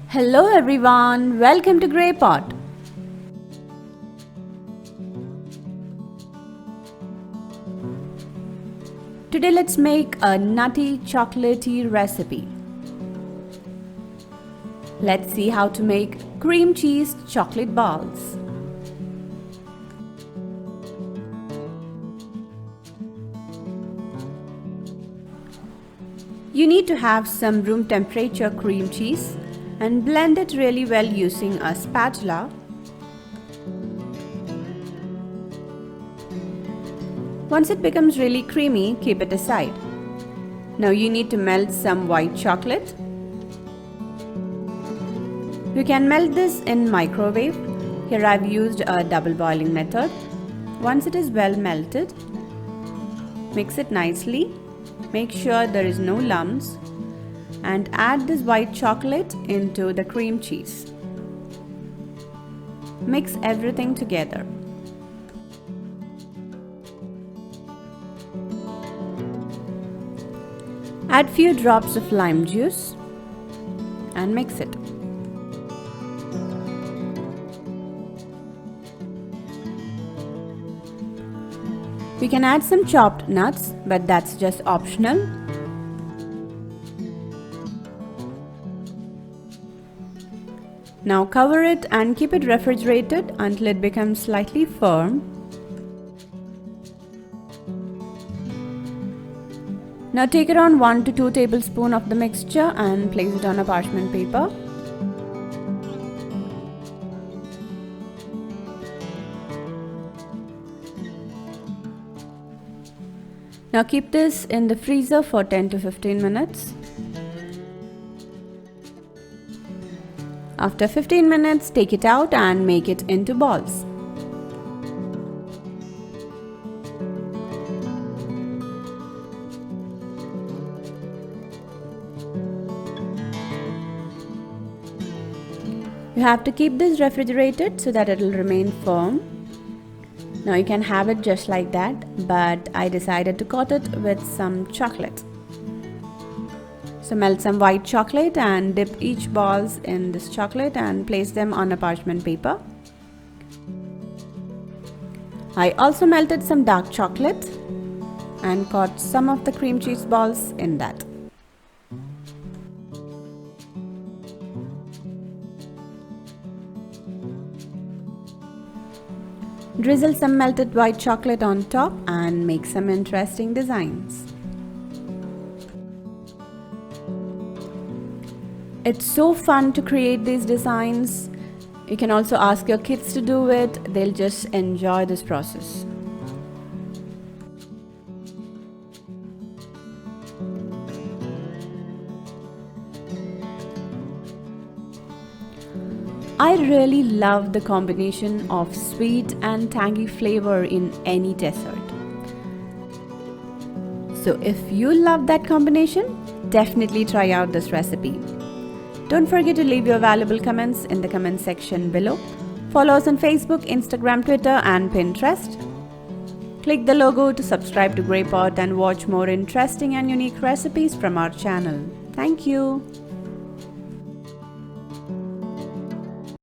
Hello everyone, welcome to Grey Pot. Today let's make a nutty chocolatey recipe. Let's see how to make cream cheese chocolate balls. You need to have some room temperature cream cheese and blend it really well using a spatula. Once it becomes really creamy, keep it aside. Now you need to melt some white chocolate. You can melt this in microwave. Here I've used a double boiling method. Once it is well melted, mix it nicely. Make sure there is no lumps and add this white chocolate into the cream cheese. Mix everything together. Add few drops of lime juice and mix it. We can add some chopped nuts, but that's just optional. Now cover it and keep it refrigerated until it becomes slightly firm. Now take around 1 to 2 tablespoons of the mixture and place it on a parchment paper. Now keep this in the freezer for 10 to 15 minutes. After 15 minutes, take it out and make it into balls. You have to keep this refrigerated so that it will remain firm. Now you can have it just like that, but I decided to coat it with some chocolate. So melt some white chocolate and dip each balls in this chocolate and place them on a parchment paper. I also melted some dark chocolate and caught some of the cream cheese balls in that. Drizzle some melted white chocolate on top and make some interesting designs. It's so fun to create these designs. You can also ask your kids to do it. They'll just enjoy this process. I really love the combination of sweet and tangy flavor in any dessert. So if you love that combination, definitely try out this recipe. Don't forget to leave your valuable comments in the comment section below. Follow us on Facebook, Instagram, Twitter and Pinterest. Click the logo to subscribe to Grey Pot and watch more interesting and unique recipes from our channel. Thank you.